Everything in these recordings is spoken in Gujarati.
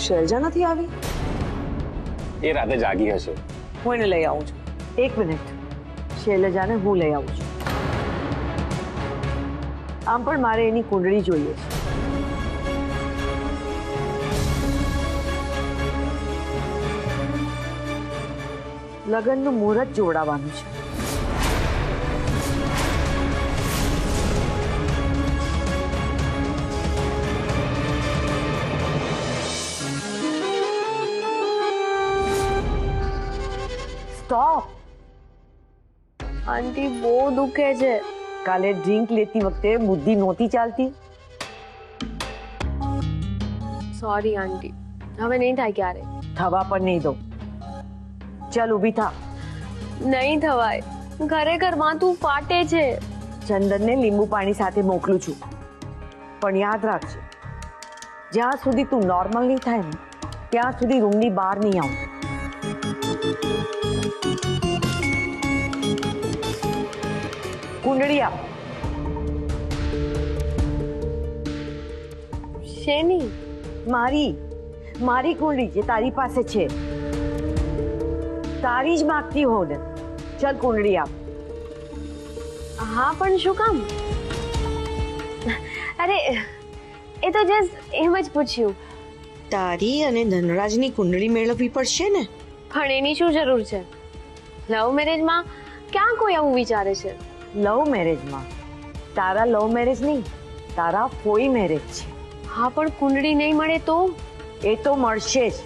શૈલજા નથી આવી? એ રાતે જાગી હશે. હું એને લઈ આવું છું. 1 મિનિટ, શૈલજાને હું લઈ આવું છું. આમ પણ મારે એની કુંડળી જોઈએ છે. લગ્નનું મુહૂર્ત જોડાવાનું છે. સ્ટોપ. આંટી બહુ દુખે છે. કાલે ડ્રિંક લેતી વખતે બુદ્ધિ નહોતી ચાલતી. સોરી આંટી, હવે નહીં થાય ક્યારે. થવા પણ નહીં દો. ચાલ ઊભી થા. નહીં થવાય, ખરેખર માથું ફાટે છે. ચંદનને લીંબુ પાણી સાથે મોકલું છું, પણ યાદ રાખજે, જ્યાં સુધી તું નોર્મલ નહીં થાય ને ત્યાં સુધી રૂમની બહાર નહીં આવું. કુંડળી આપ. શેની? મારી કુંડળી જે તારી પાસે છે, તારી જ માગતી હો ને. ચાલ કુંડળી આપ. હા પણ શું કામ? અરે એ તો જસ્ટ એમ જ પૂછ્યું. તારી અને ધનરાજની કુંડળી મેળવવી પડશે ને. પણ એની શું જરૂર છે? લવ મેરેજમાં ક્યાં કોઈ આવું વિચારે છે? લવ મેરેજમાં? તારા લવ મેરેજ નહીં, તારા ફોઈ મેરેજ છે. હા પણ કુંડળી નહીં મળે તો? એ તો મળશે જ.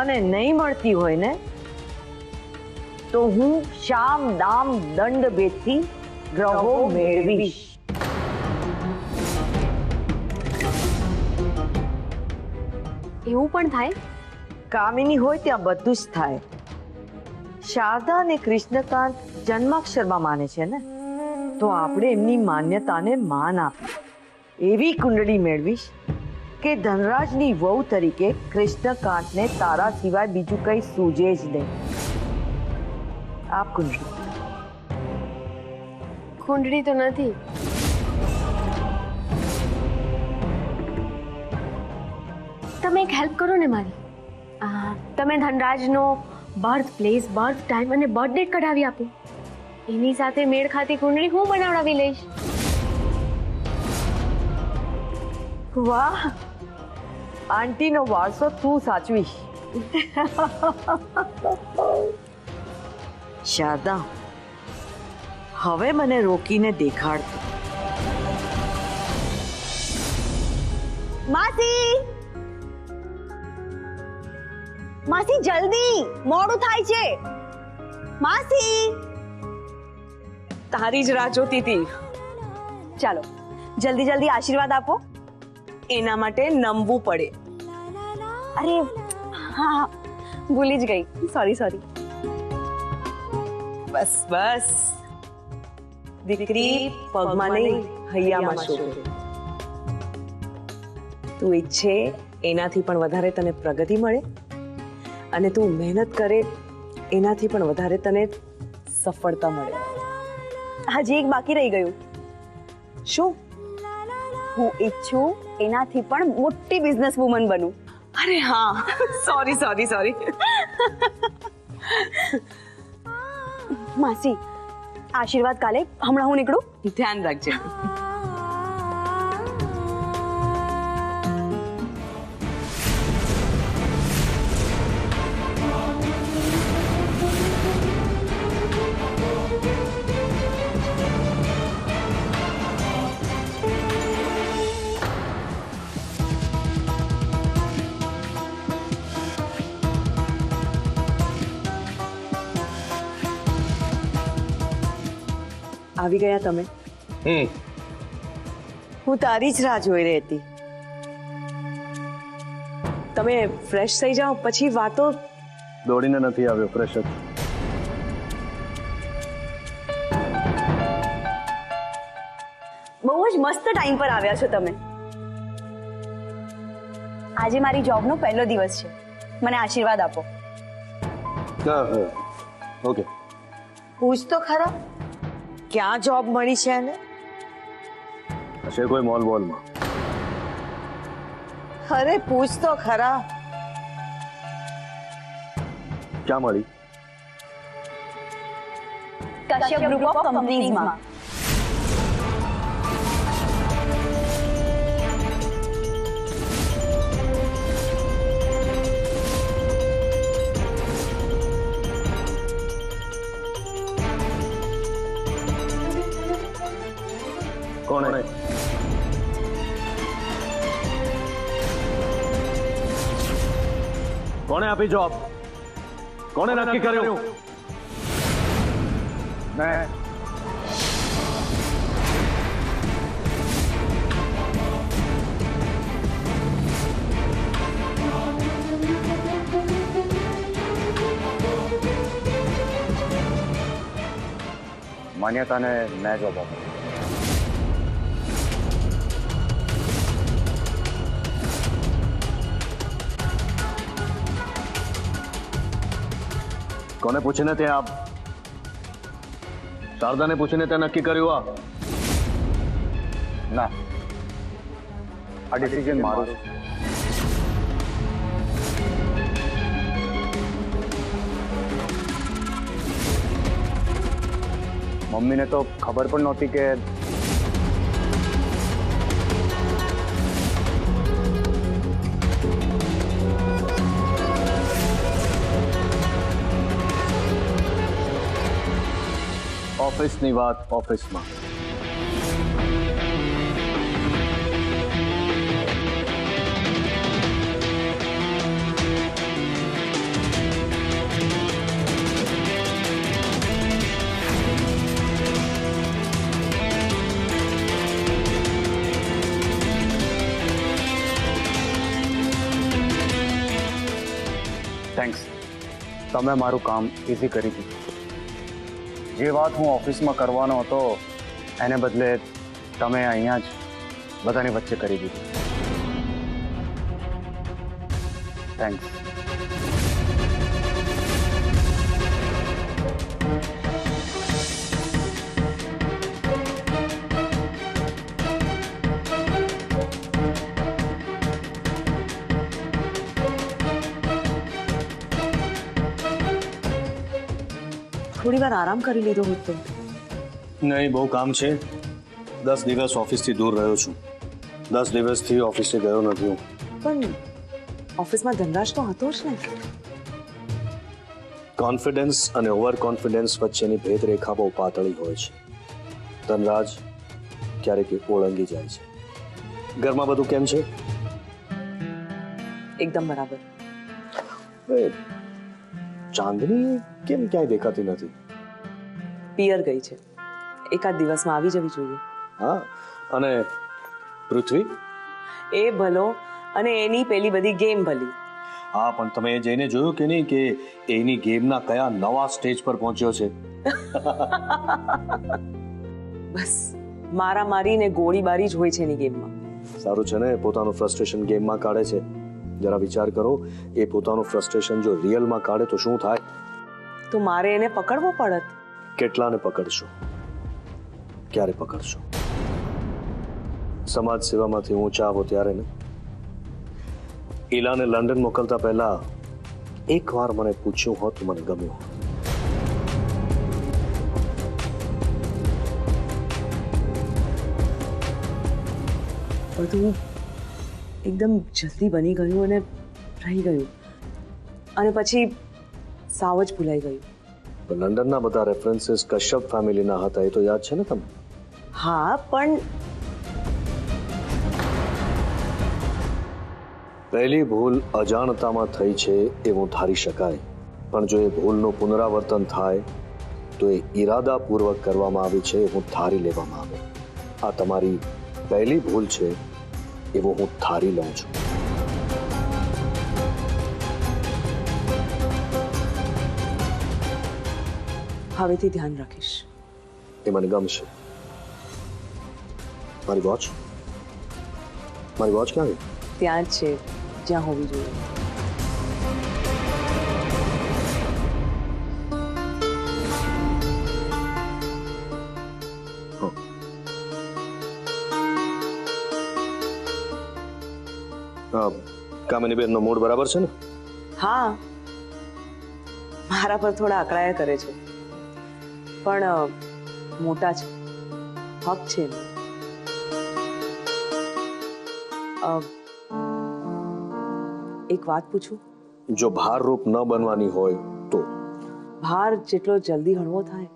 અને નહીં મળતી હોય ને તો હું શામ દામ દંડ ભેદથી ગ્રહો મેળવીશ. એવું પણ થાય? કામિની હોય ત્યાં બધું જ થાય. શારદા અને કૃષ્ણકાંત જન્માક્ષરમાં માને છે ને, તો આપણે એમની માન્યતાને માન આપીએ. એવી કુંડળી મેળવીશ કે ધનરાજની વહુ તરીકે કૃષ્ણકાંતને તારા સિવાય બીજું કંઈ સૂજે જ નહીં. આપ કુંડળી. કુંડળી તો નથી. તમે એક હેલ્પ કરો ને મારી. તમે ધનરાજનો બર્થ પ્લેસ, બર્થ ટાઈમ અને બર્થ ડેટ કઢાવી આપો. એની સાથે મેળ ખાતી કુંડળી હું બનાવડાવી લઈશ. વાહ, આંટીનો વારસો તું સાચવીશ. શારદા, હવે મને રોકીને દેખાડ. માસી, માસી જલ્દી, મોડું થાય છે. માસી, તારી જ રાહ જોતી હતી. ચાલો જલ્દી જલ્દી આશીર્વાદ આપો. એના માટે નમવું પડે. અરે હા, ભૂલી જ ગઈ. સોરી. બસ બસ, દીકરી પગમાં નહીં હૈયામાં શોભે. તું ઈચ્છે એનાથી પણ વધારે તને પ્રગતિ મળે, અને તું મહેનત કરે એનાથી પણ વધારે તને સફળતા મળે. હજી એક બાકી રહી ગયું. શું? હું ઈચ્છું એનાથી પણ મોટી બિઝનેસ વુમન બનું. અરે હા, સોરી. માસી, આશીર્વાદ કાલે. હમણાં હું નીકળું. ધ્યાન રાખજે. આવી ગયા તમે? હું તારી જ રાહ જોઈ રહી હતી. તમે ફ્રેશ થઈ જાઓ પછી વાતો. દોડીને નથી આવ્યો, ફ્રેશ જ. બહુ જ મસ્ત ટાઈમ પર આવ્યા છો તમે. આજે મારી જોબનો પહેલો દિવસ છે. મને આશીર્વાદ આપો. ઓકે. પૂછ તો ખરા, ક્યાં જોબ મળી છે એને? હશે કોઈ મોલ બોલમાં. અરે પૂછ તો ખરા. ક્યાં મળી? કશ્યપ ગ્રુપ ઓફ કંપનીઝમાં. કોણે? કોણે આપી જોબ? કોણે નક્કી કર્યું? મેં. માન્યતાને મેં જોબ આપી. કોને પૂછીને તે આપ શારદાને પૂછીને તે નક્કી કર્યું? આ ના, આ ડિસિઝન મારું છે. મમ્મીને તો ખબર પણ નહોતી કે ઓફિસની વાત ઓફિસમાં. થેન્ક્સ, તમે મારું કામ ઇઝી કરી દીધું. જે વાત હું ઓફિસમાં કરવાનો હતો એને બદલે તમે અહીંયા જ બધાની વચ્ચે કરી દીધી. થેન્ક્સ. થોડી વાર આરામ કરી લીધો હોત તો. નહીં, બહુ કામ છે. 10 દિવસ ઓફિસથી દૂર રહ્યો છું. 10 દિવસથી ઓફિસે ગયો નથી હું. પણ ઓફિસમાં ધનરાજ તો હતો જ ને. કોન્ફિડન્સ અને ઓવર કોન્ફિડન્સ વચ્ચેની ભેદરેખા બહુ પાતળી હોય છે. ધનરાજ ક્યારેક ઓળંગી જાય છે. ઘરમાં બધું કેમ છે? એકદમ બરાબર. ચાંદની કેમ ક્યાંય દેખાતી નથી? પિયર ગઈ છે. એકાદ દિવસમાં આવી જવી જોઈએ. હા, અને પૃથ્વી? એ ભલો અને એની પેલી બધી ગેમ ભલી. હા, પણ તમે એ જઈને જોયું કે નહીં કે એની ગેમના કયા નવા સ્ટેજ પર પહોંચ્યો છે? બસ મારામારી ને ગોળીબારી જ હોય છે એની ગેમમાં. સારું છે ને, પોતાનું ફ્રસ્ટ્રેશન ગેમમાં કાઢે છે. જરા વિચાર કરો, એ પોતાનું ફ્રસ્ટ્રેશન જો રિયલમાં કાઢે તો શું થાય? તો મારે એને પકડવો પડત. કેટલાને પકડશો? ક્યારે પકડશો? સમાજ સેવામાંથી ઊંચા આવો ત્યારે ને. ઈલાને લંડન મોકલતા પહેલા એકવાર મને પૂછ્યું હોત તો મને ગમ્યું હોત. બધું એકદમ જલ્દી બની ગયું અને રહી ગયું અને પછી સાવ જ ભૂલાઈ ગયું. પણ લંડનના બધા રેફરન્સીસ કશ્યપ ફેમિલીના હતા, એ તો યાદ છે ને તમને? હા, પણ પહેલી ભૂલ અજાણતામાં થઈ છે એવું ધારી શકાય, પણ જો એ ભૂલનું પુનરાવર્તન થાય તો એ ઈરાદાપૂર્વક કરવામાં આવી છે એવું ધારી લેવામાં આવે. આ તમારી પહેલી ભૂલ છે એવું હું ધારી લઉં છું. હવેથી ધ્યાન રાખીશ. એ મને ગમશે. મારી વોચ ક્યાં ગઈ? ત્યાં જ છે જ્યાં હોવી જોઈએ. કામિની બેનનો મૂડ બરાબર છે ને? હા, મારા પર થોડા અકળાયા કરે છે, પણ મોટા છે, હક છે એમનો. એક વાત પૂછું? જો ભારરૂપ ન બનવાની હોય તો? ભાર જેટલો જલ્દી હળવો થાય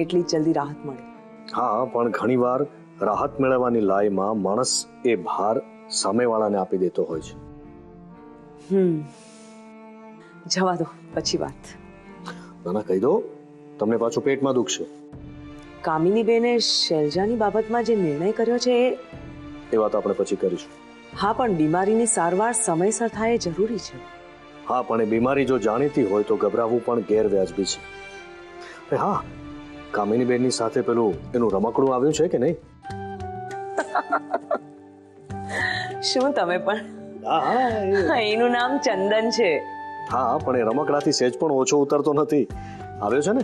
એટલી જલ્દી રાહત મળે. હા, પણ ઘણીવાર રાહત મેળવવાની લાયમાં માણસ એ ભાર સામેવાળાને આપી દેતો હોય છે. જવા દો, પછી વાત. નાના કહી દો, તમને પાછું પેટમાં દુખશે. કામિની બેને શૈલજાની બાબતમાં જે નિર્ણય કર્યો છે એ વાત આપણે પછી કરીશું. હા, પણ બીમારીની સારવાર સમયસર થાય એ જરૂરી છે. હા, પણ એ બીમારી જો જાણીતી હોય તો ગભરાવવું પણ ગેરવ્યાજબી છે. અરે હા, કામિની બેનની સાથે પેલું એનું રમકડું આવ્યું છે કે નહીં? શું તમે પણ? એનું નામ ચંદન છે. હા, પણ એ રમકડાથી સહેજ પણ ઓછો ઉતરતો નથી. આવ્યો છે ને?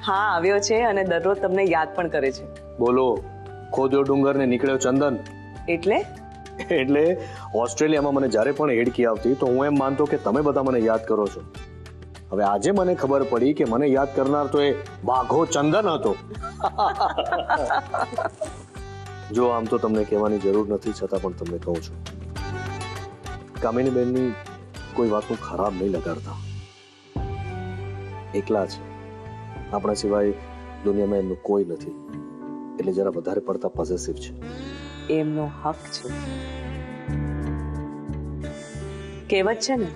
હા, આવ્યો છે અને દરરોજ તમને યાદ પણ કરે છે. બોલો, ખોદ્યો ડુંગર ને નીકળ્યો ચંદન. એટલે ઓસ્ટ્રેલિયામાં મને જ્યારે પણ હેડકી આવતી તો હું એમ માનતો કે તમે બધા મને યાદ કરો છો. હવે આજે મને ખબર પડી કે મને યાદ કરનાર તો એ બાઘો ચંદન હતો. જો આમ તો તમને કહેવાની જરૂર નથી, છતાં પણ તમને કહું છું, કામિની બેનની કોઈ વાતનું ખરાબ નહીં લગાડતા. એકલા છે, આપણા સિવાય દુનિયામાં એમનું કોઈ નથી, એટલે જરા વધારે પડતા પોઝેસિવ છે. એમનો હક છે. કહેવત છે ને,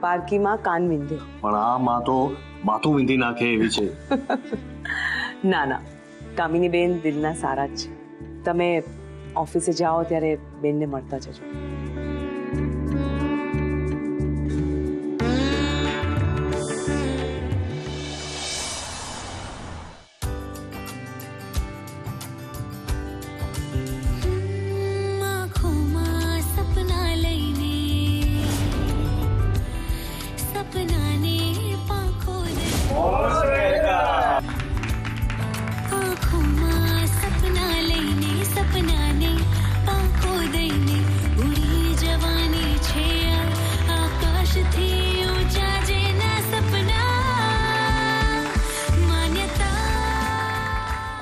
પારકીમાં કાન વિંધે. પણ આ માં તો માથું વીંધી નાખે એવી છે. ના, કામિની બેન દિલના સારા જ છે. તમે ઓફિસે જાઓ ત્યારે બેનને મળતા જજો.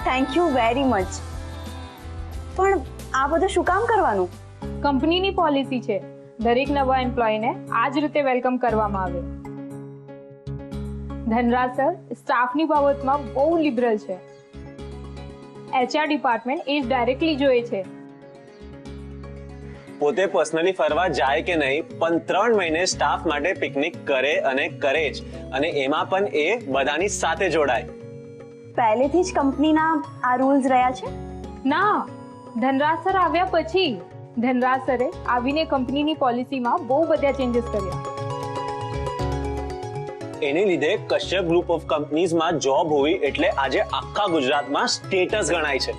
Thank you very much. પણ આ બધું શું કામ કરવાનું? કંપનીની પોલિસી છે, દરેક નવા એમ્પ્લોયને આ જ રીતે વેલકમ કરવામાં આવે. ધનરાજ સર સ્ટાફની બાબતમાં બહુ લિબરલ છે. HR ડિપાર્ટમેન્ટ એ ડાયરેક્ટલી જોઈએ છે. પોતે પર્સનલી ફરવા જાય કે નહીં, પણ 3 મહિને સ્ટાફ માટે પિકનિક કરે અને કરે જ, અને એમાં પણ એ બધાની સાથે જોડાય. પહેલેથી જ કંપનીના આ રૂલ્સ રહ્યા છે? ના, ધનરાજ સર આવ્યા પછી. ધનરાજ સરે આવીને કંપનીની પોલિસીમાં બહુ બધા ચેન્જીસ કર્યા. એને લીધે કશ્યપ ગ્રુપ ઓફ કંપનીઝમાં જોબ હોવી એટલે આજે આખા ગુજરાતમાં સ્ટેટસ ગણાય છે.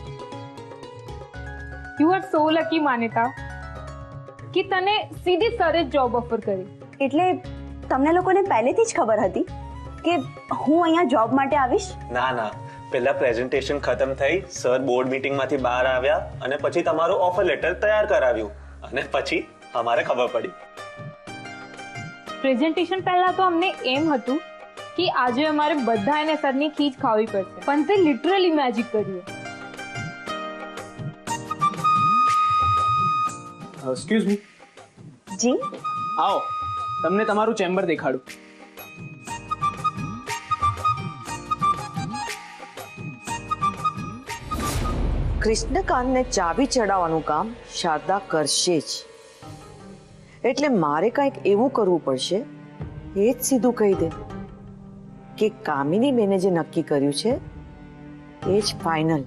યુ આર સો લકી માન્યતા કે તને સીધી સરે જોબ ઓફર કરી. એટલે તમને લોકોને પહેલેથી જ ખબર હતી કે હું અહીંયા જોબ માટે આવીશ? ના, પહેલા પ્રેઝન્ટેશન ખતમ થઈ, સર બોર્ડ મીટિંગમાંથી બહાર આવ્યા અને પછી તમારું ઓફર લેટર તૈયાર કરાવ્યું અને પછી અમારે ખબર પડી. પ્રેઝન્ટેશન પહેલા તો અમને એમ હતું કે આજે અમારે બધા એને સરની ખીચ ખાવી પડશે, પણ તે લિટરલી મેજિક કર્યું. Excuse me. જી આવો, તમને તમારું ચેમ્બર દેખાડું. કૃષ્ણકાંતને ચાવી ચડાવવાનું કામ શારદા કરશે જ, એટલે મારે કંઈક એવું કરવું પડશે, એ જ સીધું કહી દે કે કામિની બેને જે નક્કી કર્યું છે એ જ ફાઇનલ.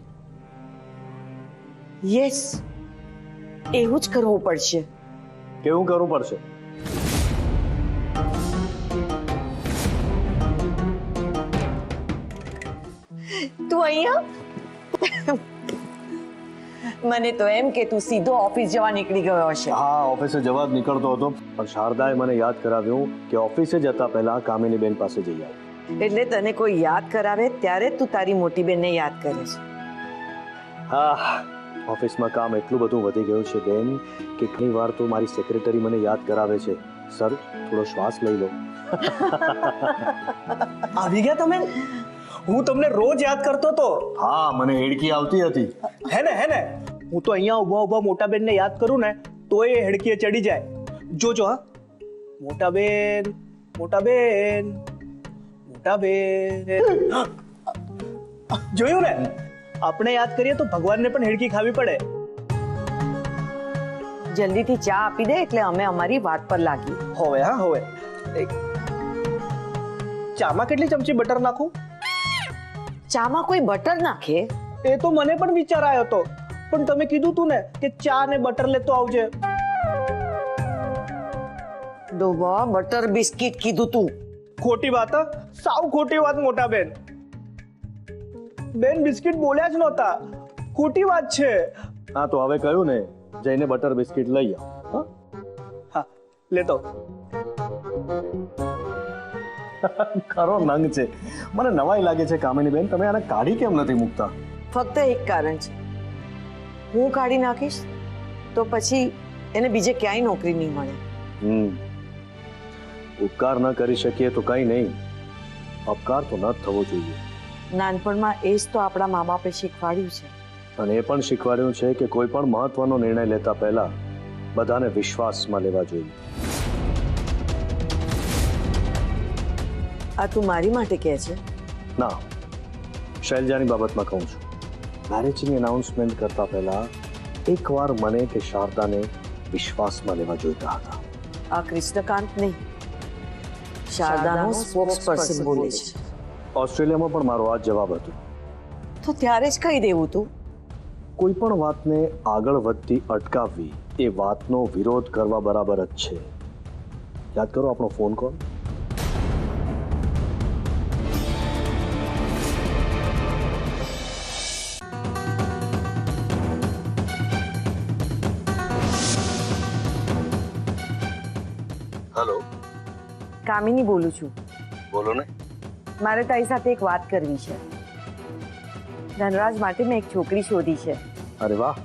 યસ, એવું જ કરવું પડશે. કેવું કરવું પડશે? તું અહીંયા? મને તો એમ કે તું સીધો ઓફિસ જવા નીકળી ગયો હશે. હા, ઓફિસે જવા જ નીકળતો હતો, પણ શારદાએ મને યાદ કરાવ્યું કે ઓફિસે જતા પહેલા કામિની બેન પાસે જઈ આવ. એટલે તને કોઈ યાદ કરાવે ત્યારે તું તારી મોટી બેનને યાદ કરે છે. હા, ઓફિસમાં કામ એટલું બધું વધી ગયું છે બેન કે ઘણી વાર તો મારી સેક્રેટરી મને યાદ કરાવે છે, સર થોડો શ્વાસ લઈ લો. આવી ગયા તમે? હું તમને રોજ યાદ કરતો તો. હા, મને હેડકી આવતી હતી. હે ને હું તો અહીંયા ઊભા મોટા બેન ને યાદ કરું ને તો એ હેડકીએ ચડી જાય. જોજો હા, મોટા બેન. જોયું ને, આપણે યાદ કરીએ તો ભગવાનને પણ હેડકી ખાવી પડે. જલ્દીથી ચા આપી દે એટલે અમે અમારી વાત પર લાગીએ. હોવે. ચામાં કેટલી ચમચી બટર નાખું? ચામાં કોઈ બટર નાખે? એ તો મને પણ વિચાર આવ્યો હતો, પણ તમે કીધું તું ને કે ચા ને બટર લેતો આવજે. ડોબા, બટર બિસ્કિટ કીધું તું. ખોટી વાત હા, સાવ ખોટી વાત મોટા બેન. બેન બિસ્કિટ બોલ્યા જ નહોતા, ખોટી વાત છે. હા તો હવે કહ્યું ને, જઈને બટર બિસ્કિટ લઈ આવ. હા, લેતો. ખરો નંગ છે. મને નવાઈ લાગે છે કામિની બેન, તમે આને કાઢી કેમ નથી મૂકતા? ફક્ત એક કારણ છે, હું કાઢી નાખીશ તો પછી એને બીજે ક્યાંય નોકરી નહીં મળે. ઉપકાર ન કરી શકીએ તો કઈ નહીં, અપકાર તો ન થવો જોઈએ. નાનપણમાં એ જ તો આપણા મા બાપે શીખવાડ્યું છે. અને એ પણ શીખવાડ્યું છે કે કોઈ પણ મહત્વનો નિર્ણય લેતા પહેલા બધાને વિશ્વાસમાં લેવા જોઈએ. આ તું મારી માટે કહે છે? ના, શૈલજાની બાબતમાં કહું છું. મેરેજની એનાઉન્સમેન્ટ કરતા પહેલા એકવાર મને કે શારદાને વિશ્વાસમાં લેવા જોઈતા હતા. આ કૃષ્ણકાંત નહીં, શારદાનો સ્પોક્સ પર્સન બોલે છે. ઓસ્ટ્રેલિયામાં પણ મારો આ જવાબ હતો. તો ત્યારે જ કહી દેવું તું. કોઈ પણ વાતને આગળ વધતી અટકાવવી એ વાતનો વિરોધ કરવા બરાબર જ છે. યાદ કરો આપણો ફોન કોલ. હેલો, કામિની બોલું છું. બોલો ને. મારે તારી સાથે એક વાત કરવી છે. ધનરાજ માટે મેં એક છોકરી શોધી છે. અરે વાહ,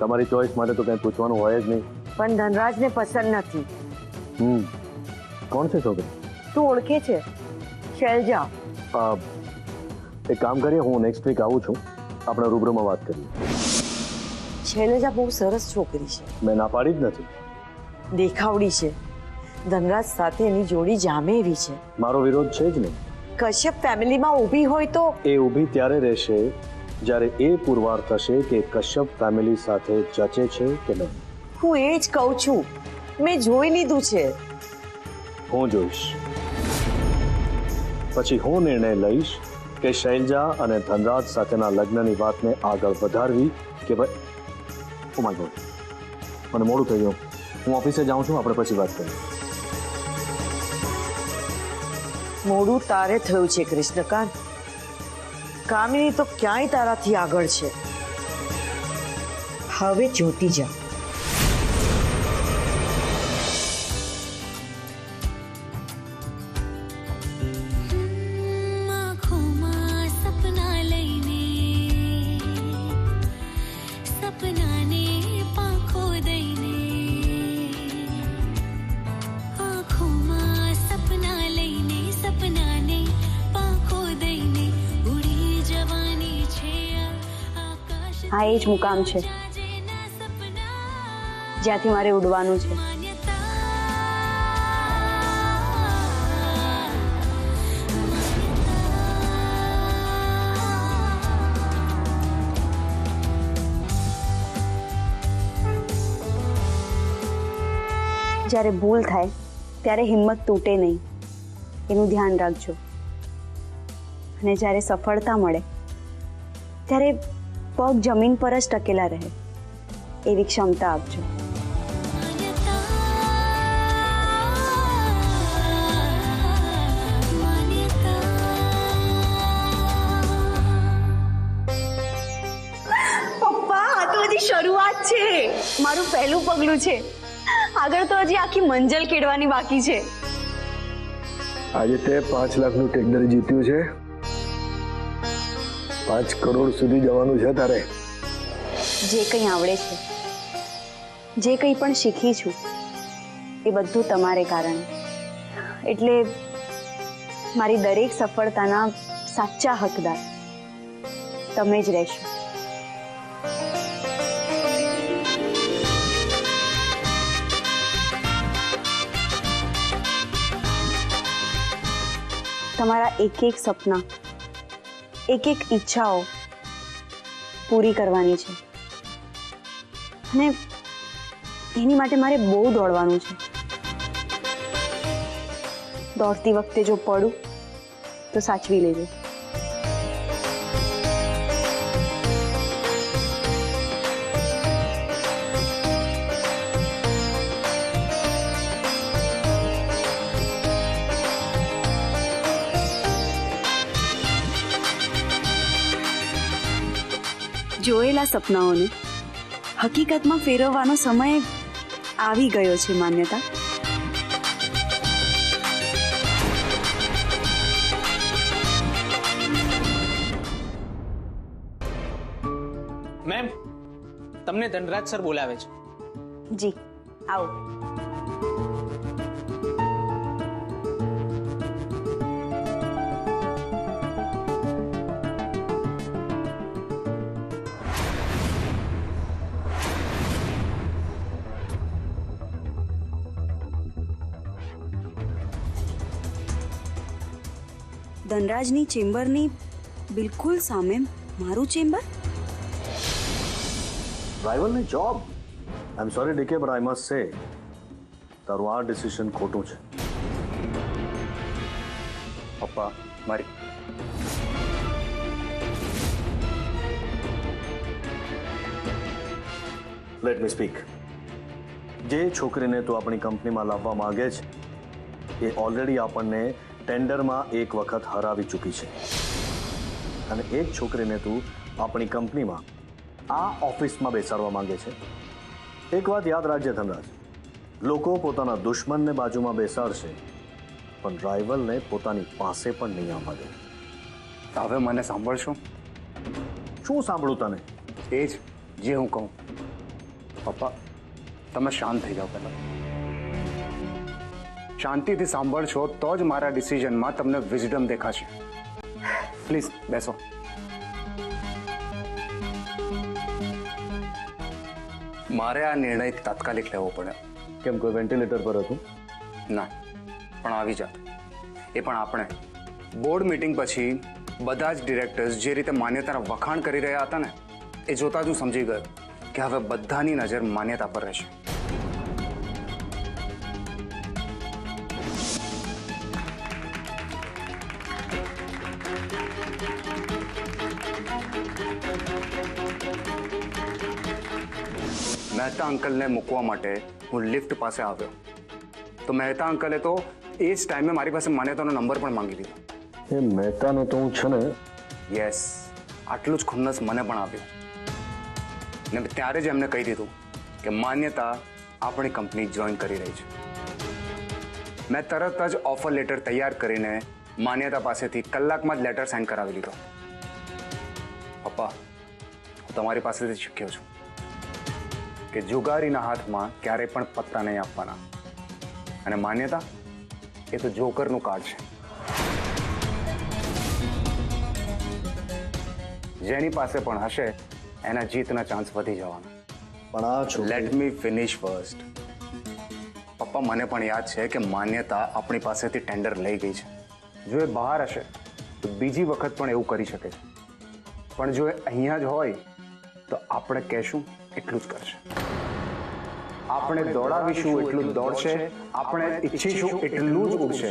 તમારી ચોઈસ માટે તો કંઈ પૂછવાનું હોય જ નહીં. પણ ધનરાજને પસંદ નથી. કોણ છે છોકરી? તું ઓળખે છે, શૈલજા. એક કામ કરીએ, હું નેક્સ્ટ વીક આવું છું, આપણે રૂબરૂમાં વાત કરીએ. શૈલજા બહુ સરસ છોકરી છે. મેં ના પાડી જ નથી. દેખાવડી છે. ધનરાજ સાથે એની જોડી જામે એવી છે. મારો વિરોધ છે જ નહીં. કશ્યપ ફેમિલીમાં ઊભી હોય તો એ ઊભી ત્યારે રહેશે જ્યારે એ પુરવાર થશે કે કશ્યપ ફેમિલી સાથે જચે છે કે નહીં. હું એ જ કહું છું, મેં જોઈ લીધું છે. હું જોઈશ, પછી હું નિર્ણય લઈશ કે શૈલજા અને ધનરાજ સાથેના લગ્નની વાતને આગળ વધારવી કે ભાઈ. ઓ માય ગોડ, મને મોડું થઈ ગયું, હું ઓફિસે જાઉં છું, આપણે પછી વાત કરીએ. મોડું તારે થયું છે કૃષ્ણકાંત. કામિની તો ક્યાંય તારાથી આગળ છે. હવે જોતી જા. આ એ જ મુકામ છે જ્યાંથી મારે ઉડવાનું છે. જ્યારે ભૂલ થાય ત્યારે હિંમત તૂટે નહીં, એનું ધ્યાન રાખજો. અને જ્યારે સફળતા મળે ત્યારે પગ જમીન પર જ ટકેલા રહે એવી ક્ષમતા આપજો. પપ્પા, આ તો હજી શરૂઆત છે. મારું પહેલું પગલું છે. આગળ તો હજી આખી મંજિલ કેળવાની બાકી છે. આજે તે 5 લાખનું ટેન્ડર જીત્યું છે. 5 કરોડ સુધી જવાનું છે તારે. જે કંઈ આવડે છે, જે કંઈ પણ શીખી છું, એ બધું તમારે કારણે. એટલે મારી દરેક સફળતાના સાચા હકદાર તમે જ રહેશો. તમારા એક એક સપના, એક એક ઈચ્છાઓ પૂરી કરવાની છે અને એની માટે મારે બહુ દોડવાનું છે. દોડતી વખતે જો પડું તો સાચવી લેજો. જોયેલા સપનાઓને હકીકતમાં ફેરવવાનો સમય આવી ગયો છે. માન્યતા, મેમ, તમને ધનરાજ સર બોલાવે છે. જી આવો. ધનરાજની ચેમ્બરની બિલકુલ સામે મારું ચેમ્બર. રાઇવલની job. I am sorry DK, but I must say તારું આ ડિસિઝન ખોટું છે. પપ્પા મારી લેટ મી સ્પીક. જે છોકરીને તું આપણી કંપનીમાં લાવવા માંગે છે એ ઓલરેડી આપણને ટેન્ડરમાં એક વખત હરાવી ચૂકી છે અને એક છોકરીને તું આપણી કંપનીમાં આ ઓફિસમાં બેસાડવા માંગે છે. એક વાત યાદ રાખજે ધનરાજ, લોકો પોતાના દુશ્મનને બાજુમાં બેસાડશે પણ રાઇવલને પોતાની પાસે પણ નહીં આવવા દે. હવે મને સાંભળશો? શું સાંભળું તને? એ જ જે હું કહું. પપ્પા તમે શાંત થઈ જાઓ પહેલા. શાંતિથી સાંભળશો તો જ મારા ડિસિઝનમાં તમને વિઝડમ દેખાશે. પ્લીઝ બેસો. મારે આ નિર્ણય તાત્કાલિક લેવો પડે. કેમ, કોઈ વેન્ટિલેટર પર હતું? ના, પણ આવી જાત. એ પણ આપણે બોર્ડ મીટિંગ પછી બધા જ ડિરેક્ટર્સ જે રીતે માન્યતાના વખાણ કરી રહ્યા હતા ને, એ જોતા જ હું સમજી ગયો કે હવે બધાની નજર માન્યતા પર રહેશે. મહેતા અંકલને મૂકવા માટે હું લિફ્ટ પાસે આવ્યો તો મહેતા અંકલે તો એ જ ટાઈમે મારી પાસે માન્યતાનો નંબર પણ માંગી લીધો. એ મહેતાનો તો હું છે ને. યસ, આટલું જ ખુન્નસ મને પણ આવ્યું ને ત્યારે જ એમને કહી દીધું કે માન્યતા આપણી કંપની જોઈન કરી રહી છે. મેં તરત જ ઓફર લેટર તૈયાર કરીને માન્યતા પાસેથી કલાકમાં જ લેટર સાઇન કરાવી લીધો. પપ્પા, હું તમારી પાસેથી શીખ્યો છું કે જુગારીના હાથમાં ક્યારેય પણ પત્તા નહીં આપવાના. અને માન્યતા એ તો જોકરનું કાર્ડ છે. જેની પાસે પણ હશે એના જીતના ચાન્સ વધી જવાના. પણ આ લેટ મી ફિનિશ ફર્સ્ટ. પપ્પા, મને પણ યાદ છે કે માન્યતા આપણી પાસેથી ટેન્ડર લઈ ગઈ છે. જો એ બહાર હશે તો બીજી વખત પણ એવું કરી શકે છે, પણ જો એ અહીંયા જ હોય તો આપણે કહેશું એટલું જ કરશે. આપણે દોડાવીશું એટલું દોડશે, આપણે ઈચ્છીશું એટલું જ ઉડશે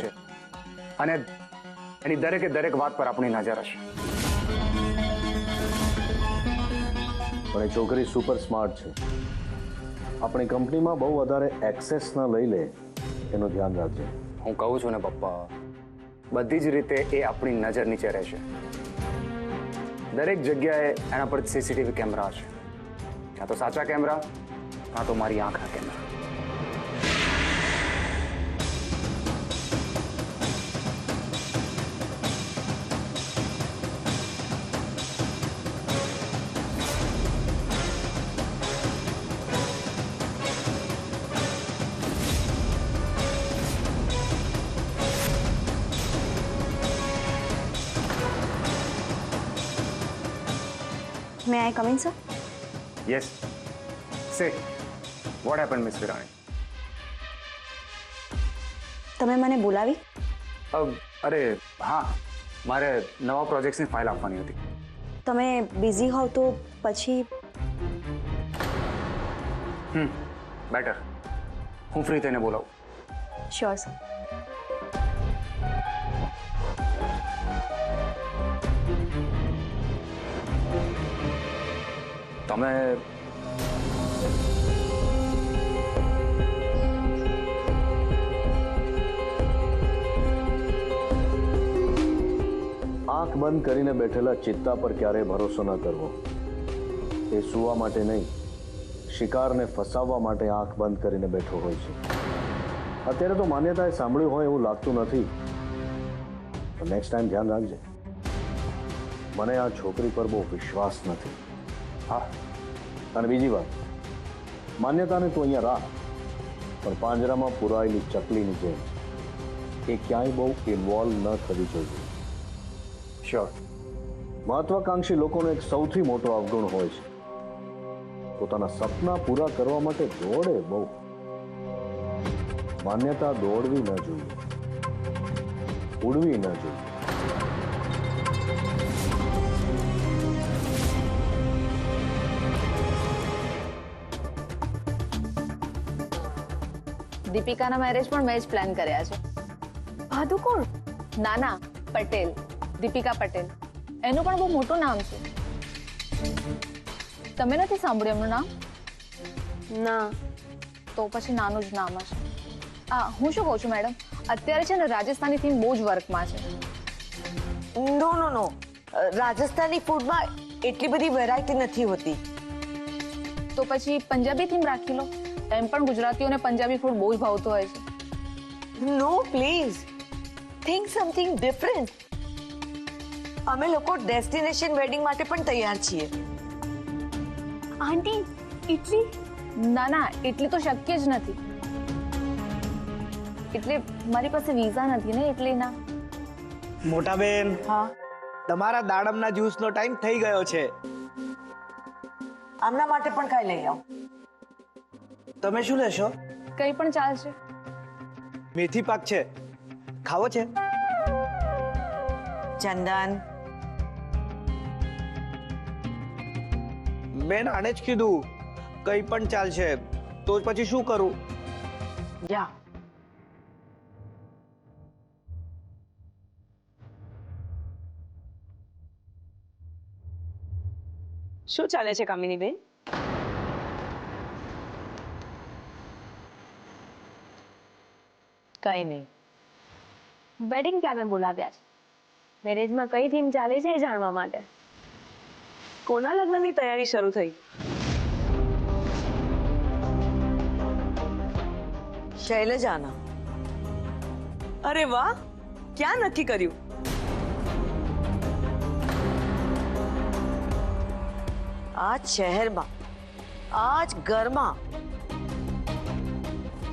અને એની દરેકે દરેક વાત પર આપણી નજર હશે. પણ એ છોકરી સુપર સ્માર્ટ છે. આપણી કંપનીમાં બહુ વધારે એક્સેસ ન લઈ લે એનું ધ્યાન રાખજે. હું કહું છું ને પપ્પા, બધી જ રીતે એ આપણી નજર નીચે રહેશે. દરેક જગ્યાએ એના પર સીસીટીવી કેમેરા હશે. કાં તો સાચા કેમેરા, કાં તો મારી આંખના camera. May I come in sir? Yes, say what happen miss Virani? તમે મને બોલાવી? અરે હા, મારે નવા પ્રોજેક્ટ્સની ફાઇલ આપવાની હતી. તમે બિઝી હોવ તો પછી બેટર, હું ફ્રી થઈને બોલાવું. Sure sir. તમે આંખ બંધ કરીને બેઠેલા ચિત્તા પર ક્યારેય ભરોસો ન કરવો. એ સૂવા માટે નહીં, શિકારને ફસાવવા માટે આંખ બંધ કરીને બેઠો હોય છે. અત્યારે તો માન્યતાએ સાંભળ્યું હોય એવું લાગતું નથી, તો નેક્સ્ટ ટાઈમ ધ્યાન રાખજે. મને આ છોકરી પર બહુ વિશ્વાસ નથી. હા, અને બીજી વાત, માન્યતાને તું અહીંયા રાખ, પણ પાંજરામાં પુરાયેલી ચકલીની જેમ એ ક્યાંય બહુ ઇન્વોલ્વ ન થવી જોઈએ. શ્યોર. મહત્વાકાંક્ષી લોકોનો એક સૌથી મોટો અવગુણ હોય છે, પોતાના સપના પૂરા કરવા માટે દોડે બહુ. માન્યતા દોડવી ન જોઈએ, ઉડવી ન જોઈએ. દીપિકાના મેરેજ પણ મેં જ પ્લાન કર્યા છે. ભાદુ કોણ? નાના પટેલ, દીપિકા પટેલ. એનું પણ બહુ મોટું નામ છે. તમે નથી સાંભળ્યું એમનું નામ? ના. તો પછી નાનું જ નામ હશે. હું શું કહું છું મેડમ, અત્યારે છે ને રાજસ્થાની થીમ બહુ જ વર્કમાં છે. નો નો નો, રાજસ્થાની ફૂડમાં એટલી બધી વેરાયટી નથી હોતી. તો પછી પંજાબી થીમ રાખી લો. એમ પણ ગુજરાતીઓને પંજાબી ફૂડ બહુ જ ભાવતું હોય છે. નો પ્લીઝ, થિંક સમથિંગ ડિફરન્ટ. અમે લોકો ડેસ્ટિનેશન વેડિંગ માટે પણ તૈયાર છીએ. આંટી, ઇડલી? ના ના, એટલી તો શક્ય જ નથી. એટલે મારી પાસે વિઝા નથી ને, એટલે ના. મોટા બેન, હા, તમારા દાડમના જ્યુસનો ટાઈમ થઈ ગયો છે. આમના માટે પણ કઈ લઈ આવો. તમે શું લેશો? કંઈ પણ ચાલશે. મેથી પાક છે, ખાવો છે? ચંદન, બેન આને જ કીધું, કંઈ પણ ચાલશે. તો પછી શું કરું? જા. શું ચાલે છે કામિની બેન? કઈ નહીં. વેડિંગ પ્લાનર બોલાવ્યા છે. મેરેજમાં કઈ થીમ ચાલે છે એ જાણવા માટે. કોના લગ્નની તૈયારી શરૂ થઈ? શૈલજાના. અરે વાહ, ક્યાં નક્કી કર્યું? આ શહેરમાં, આજ ઘરમાં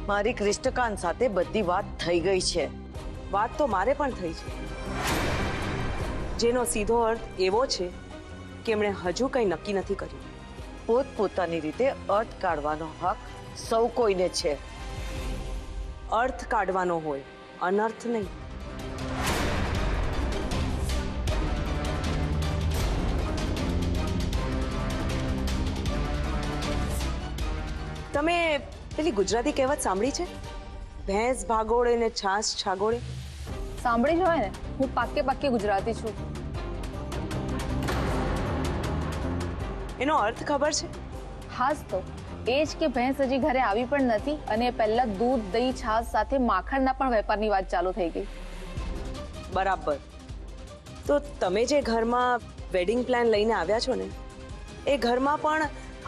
મારી કૃષ્ણકાંત સાથે બધી વાત થઈ ગઈ છે. વાત તો મારે પણ થઈ છે, જેનો સીધો અર્થ એવો છે કે એમણે હજુ કંઈ નક્કી નથી કર્યું. પોતપોતાની રીતે અર્થ કાઢવાનો હક સૌ કોઈને છે. અર્થ કાઢવાનો હોય, અનર્થ નહીં. તમે પેલી ગુજરાતી કહેવત સાંભળી છે? ભેંસ ભાગોળે ને છાસ છાગોળે. સાંભળી જ હોય ને, હું પાક્કે ગુજરાતી છું. એનો અર્થ ખબર છે? હાસ તો એ જ કે ભેંસ હજી ઘરે આવી પણ નથી અને પહેલા દૂધ, દહીં, છાશ સાથે માખણના પણ વેપારની વાત ચાલુ થઈ ગઈ. બરાબર. તો તમે જે ઘરમાં વેડિંગ પ્લાન લઈને આવ્યા છો ને, એ ઘરમાં પણ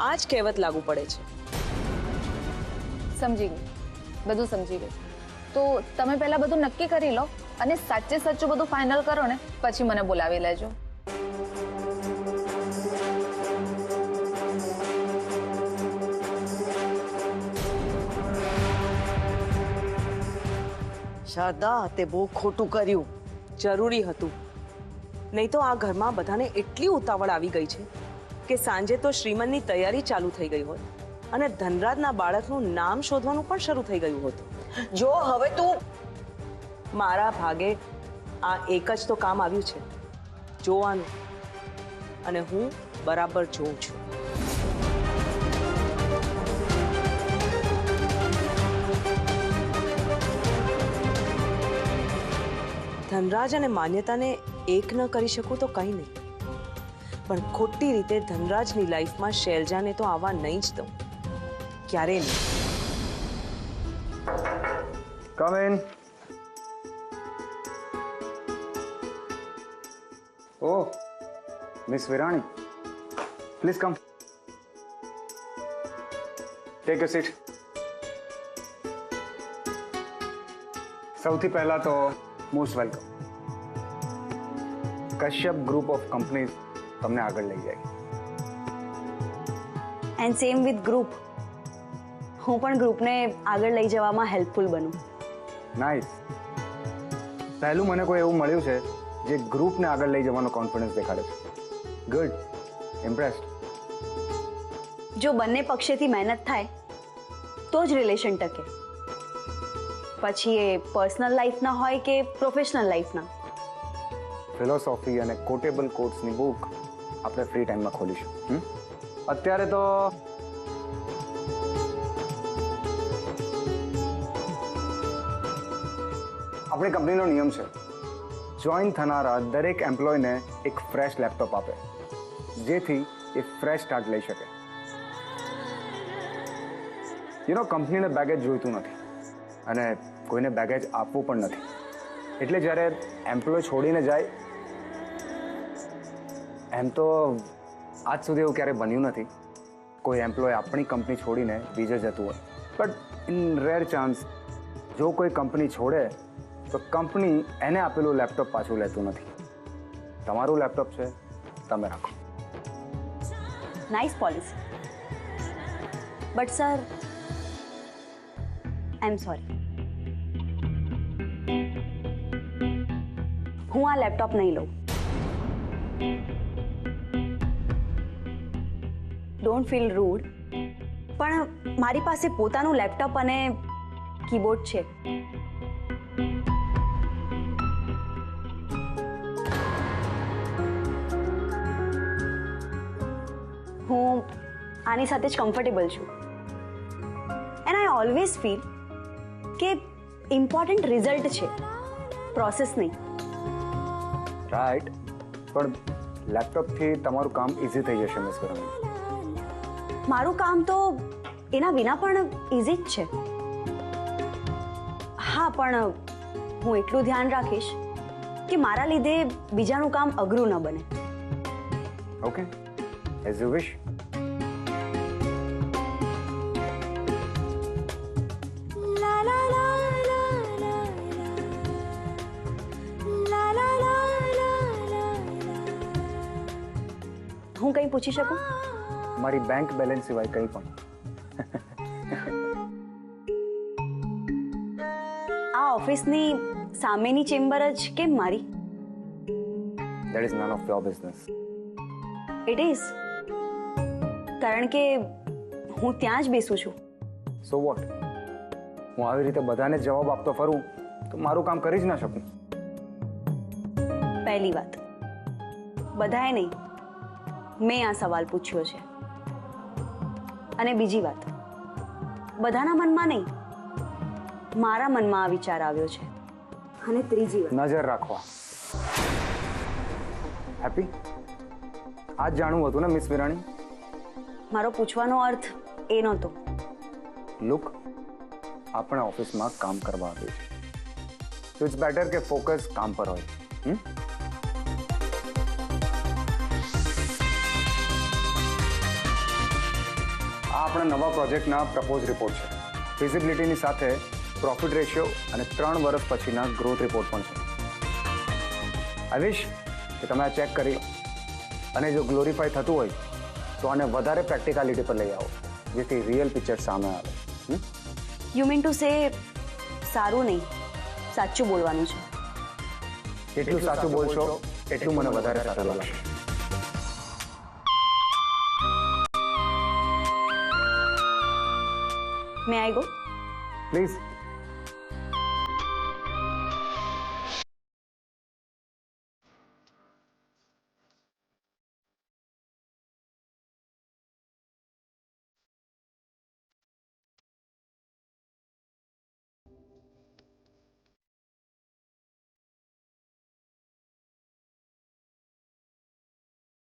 આ જ કહેવત લાગુ પડે છે. સમજી ગઈ, બધું સમજી ગઈ. તો તમે પહેલા બધું નક્કી કરી લો અને સાચે સાચું બધું ફાઇનલ કરો ને, પછી મને બોલાવી લેજો. શારદા, તે બહુ ખોટું કર્યું. જરૂરી હતું, નહીં તો આ ઘરમાં બધાને એટલી ઉતાવળ આવી ગઈ છે કે સાંજે તો શ્રીમંતની તૈયારી ચાલુ થઈ ગઈ હોય અને ધનરાજના બાળકનું નામ શોધવાનું પણ શરૂ થઈ ગયું હતું. જો હવે તું મારા ભાગે આ એક જ તો કામ આવ્યું છે, જોવાનું, અને હું બરાબર જોઉં છું. ધનરાજ અને માન્યતાને એક ન કરી શકું તો કંઈ નહીં, પણ ખોટી રીતે ધનરાજની લાઈફમાં શૈલજાને તો આવવા નહીં જ દઉં, ક્યારેય નહીં. Come in. Oh, miss Virani, please come. Take a seat. સૌથી પહેલા તો most welcome. Kashyap group of companies તમને આગળ લઈ જાય. And same with group. હું પણ ગ્રુપને આગળ લઈ જવામાં હેલ્પફુલ બનું. નાઇસ. પહેલું મને કોઈ એવું મળ્યું છે જે ગ્રુપને આગળ લઈ જવાનો કોન્ફિડન્સ દેખાડે છે. Good, impressed. જો બંને પક્ષેથી મહેનત થાય તો જ રિલેશન ટકે, પછી એ પર્સનલ લાઈફના હોય કે પ્રોફેશનલ લાઈફના. ફિલોસોફી અને કોટેબલ કોટ્સની બુક આપણે ફ્રી ટાઈમમાં ખોલીશું. અત્યારે તો આપણી કંપનીનો નિયમ છે, જોઈન થનારા દરેક એમ્પ્લોયને એક ફ્રેશ લેપટોપ આપે, જેથી એ ફ્રેશ સ્ટાર્ટ લઈ શકે. કંપનીને બેગેજ જોઈતું નથી અને કોઈને બેગેજ આપવું પણ નથી. એટલે જ્યારે એમ્પ્લોય છોડીને જાય, એમ તો આજ સુધી એવું ક્યારેય બન્યું નથી કોઈ એમ્પ્લોય આપણી કંપની છોડીને બીજે જતું હોય, બટ ઇન રેર ચાન્સ જો કોઈ કંપની છોડે તો કંપની એને આપેલું લેપટોપ પાછું લેતું નથી. તમારું લેપટોપ છે, તમે રાખો. Nice policy. But sir, I am sorry, હું આ લેપટોપ નહીં લઉં. ડોન્ટ ફીલ રૂડ, પણ મારી પાસે પોતાનું લેપટોપ અને કીબોર્ડ છે. હું આની સાથે જ કમ્ફર્ટેબલ છું. એન્ડ આઈ ઓલવેઝ ફીલ કે ઇમ્પોર્ટન્ટ રિઝલ્ટ છે, પ્રોસેસ નહીં. રાઈટ, પણ લેપટોપથી તમારું કામ ઇઝી થઈ જશે મિસ વિરાણી. મારું કામ તો એના વિના પણ ઇઝી જ છે. હા, પણ હું એટલું ધ્યાન રાખીશ કે મારા લીધે બીજાનું કામ અઘરું ન બને. Okay, as you wish. હું કંઈ પૂછી શકું? મારી બેંક બેલેન્સ સિવાય કંઈ પણ. આ ઓફિસની સામેની ચેમ્બર જ કેમ મારી? That is none of your business. It is, કારણ કે હું ત્યાં જ બેસું છું. So what? હું આવી રીતે બધાને જવાબ આપતો ફરું તો મારું કામ કરી જ ના શકું. પહેલી વાત, બધાએ નહીં, મેં આ સવાલ પૂછ્યો છે. અને બીજી વાત, બધાના મનમાં નહીં, મારા મનમાં આ વિચાર આવ્યો છે. અને ત્રીજી વાત, નજર રાખવા. હેપી? આજ જાણવું હતું ને મિસ વિરાણી? મારો પૂછવાનો અર્થ એ નહોતો. લુક, આપણે ઓફિસમાં કામ કરવા આવ્યું છે, તો ઇટ્સ બેટર કે ફોકસ કામ પર હોય. આ આપણા નવા પ્રોજેક્ટના પ્રપોઝ રિપોર્ટ છે. ફિઝિબિલિટીની સાથે પ્રોફિટ રેશિયો અને 3 વર્ષ પછીના ગ્રોથ રિપોર્ટ પણ છે. આઈ વિશ કે તમે આ ચેક કરી લો અને જો ગ્લોરીફાઈ થતું હોય તો આને વધારે પ્રેક્ટિકાલિટી પર લઈ આવો, જેથી રિયલ પિક્ચર સામે આવે. યુ મીન ટુ સે સારું નહીં, સાચું બોલવાનું છે. જેટલું સાચું બોલશો એટલું મને વધારે સારું લાગશે. મે આઈ ગો? પ્લીઝ.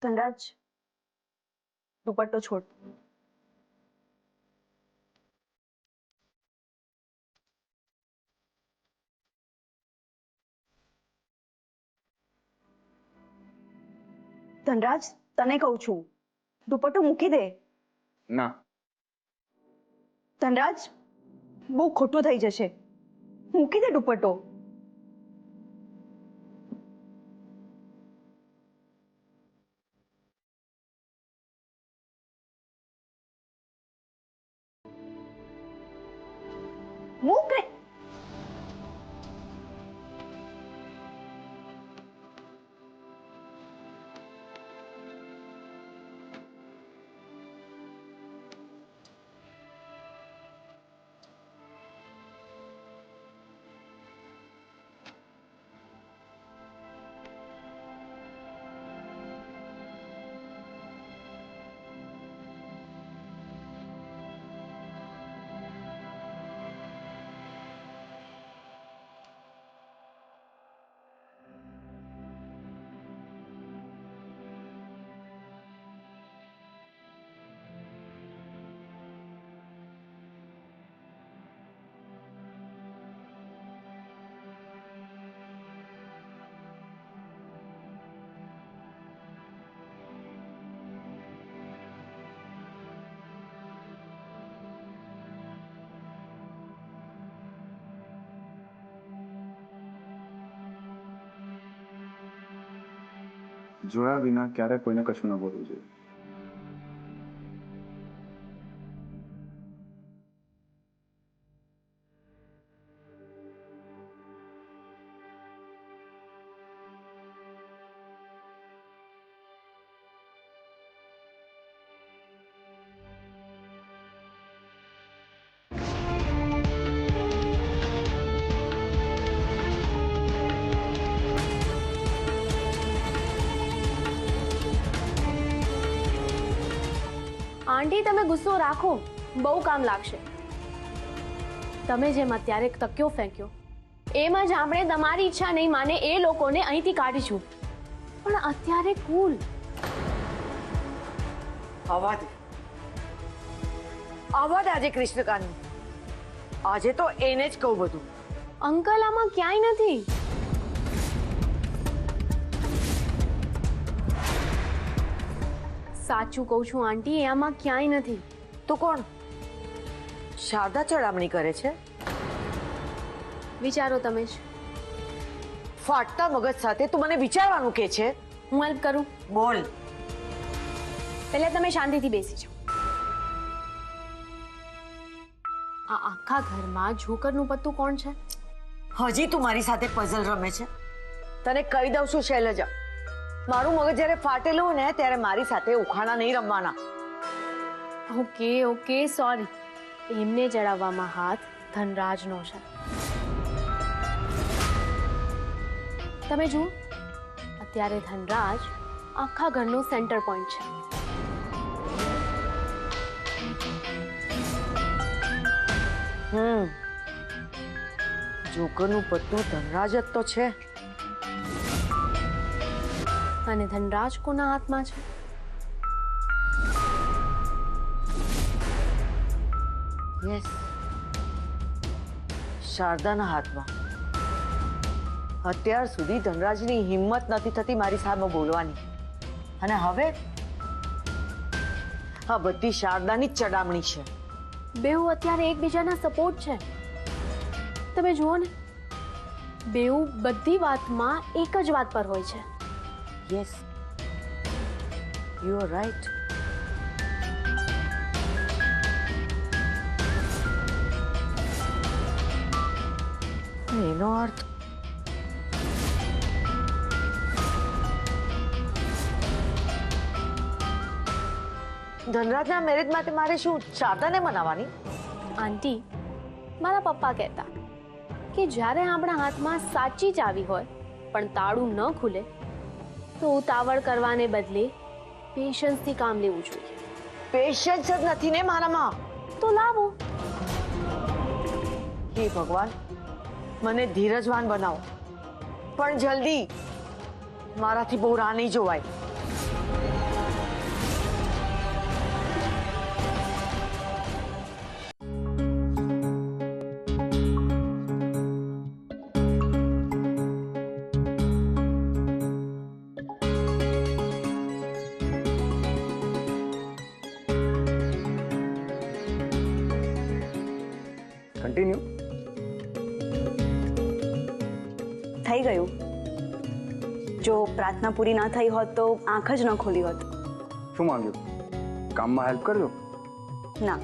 ધનરાજ, દુપટ્ટો છોડ. ધનરાજ, તને કહું છું, દુપટ્ટો મૂકી દે. ના. ધનરાજ, બહુ ખોટું થઈ જશે. મૂકી દે દુપટ્ટો. મૂક ને. જોયા વિના ક્યારે કોઈને કશું ન બોલવું જોઈએ. આંટી, તમે ગુસ્સો રાખો, બહુ કામ લાગશે. તમે જેમ અત્યારે તકિયો ફેંક્યો એમ જ આપણે તમારી ઈચ્છા નહીં માને એ લોકોને અહીંથી કાઢીશું. પણ અત્યારે કુલ આવવા દે આજે કૃષ્ણકાંત. આજે તો એને જ કહું બધું. અંકલ, આમાં ક્યાંય નથી. સાચું કહું છું આંટી, આમાં ક્યાંય નથી. તો કોણ? શારદા ચડામણી કરે છે? વિચારો તમે જ. ફાટતા મગજ સાથે તું મને વિચારવાનું કે છે? હું હેલ્પ કરું? બોલ. પહેલા તમે શાંતિથી બેસી જાઓ. આ આખા ઘરમાં જોકરનું પત્તું કોણ છે? હજી તું મારી સાથે પઝલ રમે છે? તને કહી દઉં છું શૈલજા, મારું મગજ જ્યારે ફાટેલું હોય ને ત્યારે મારી સાથે ઉખાણા નહીં રમવાના. Okay okay, sorry. એમને ચડાવવામાં હાથ ધનરાજનો છે. તમે જુઓ, અત્યારે ધનરાજ આખા ઘરનો સેન્ટર પોઈન્ટ છે. જોકરનું પત્તું ધનરાજ જ તો છે. અને ધનરાજ કોના હાથમાં છે? યસ, શારદાના હાથમાં. અત્યાર સુધી ધનરાજની હિંમત નથી થતી મારી સામે બોલવાની, અને હવે આ બધી શારદાની જ ચડામણી છે. બેઉ અત્યારે એકબીજાના સપોર્ટ છે. તમે જુઓ ને, બેઉ બધી વાતમાં એક જ વાત પર હોય છે. Yes, you are right. એનો અર્થ ધનરાજના મેરેજ માટે મારે શું શારદાને મનાવવાની? આંટી, મારા પપ્પા કહેતા કે જ્યારે આપણા હાથમાં સાચી ચાવી હોય પણ તાળું ન ખુલે તો ઉતાવળ કરવાને બદલે પેશન્સથી કામ લેવું જોઈએ. પેશન્સ જ નથી ને મારામાં. તો લાવો. હે ભગવાન, મને ધીરજવાન બનાવો, પણ જલ્દી. મારાથી બહુ રાહ નહીં જોવાય. કન્ટિન્યુ. થઈ ગયું. જો પ્રાર્થના પૂરી ના થઈ હોત તો આંખ જ ન ખોલી હોત. શું માંગ્યું? કામમાં હેલ્પ કરજો. ના,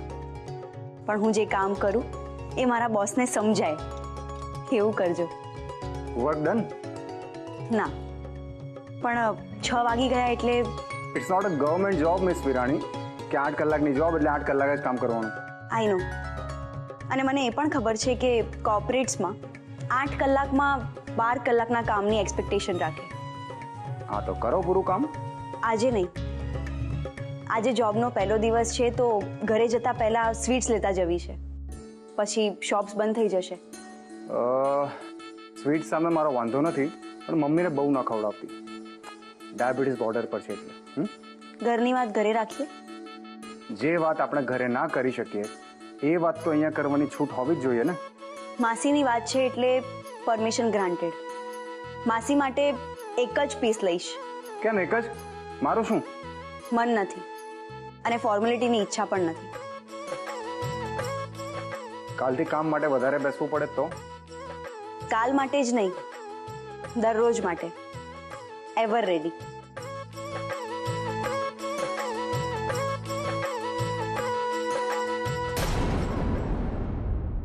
પણ હું જે કામ કરું એ મારા બોસને સમજાય એવું કરજો. Work done. ના, પણ 6 વાગી ગયા એટલે it's not a government job miss Virani કે 8 કલાકની જોબ એટલે 8 કલાક જ કામ કરવાનું. આઈ નો. અને મને એ પણ ખબર છે કે કોર્પોરેટ્સમાં 8 કલાકમાં 12 કલાકના કામની એક્સપેક્ટેશન રાખે. હા તો કરો પૂરું કામ. આજે નહીં. આજે જોબનો પહેલો દિવસ છે તો ઘરે જતા પહેલા સ્વીટ્સ લેતા જવી છે, પછી શોપ્સ બંધ થઈ જશે. સ્વીટ સામે મારો વાંધો નથી, પણ મમ્મીને બહુ ન ખવડાવતી. ડાયાબિટીસ બોર્ડર પર છે એટલે. ઘરની વાત ઘરે રાખીએ. જે વાત આપણે ઘરે ના કરી શકીએ એ વાત તો અહીંયા કરવાની છૂટ હોવી જ જોઈએ ને. માસીની વાત છે એટલે પરમિશન ગ્રાન્ટેડ. માસી માટે એક જ પીસ લઈશ. કેમ એક જ? મારું શું? મન નથી અને ફોર્મેલિટીની ઈચ્છા પણ નથી. કાલથી કામ માટે વધારે બેસવું પડે તો? કાલ માટે જ નહીં, દરરોજ માટે. Ever ready.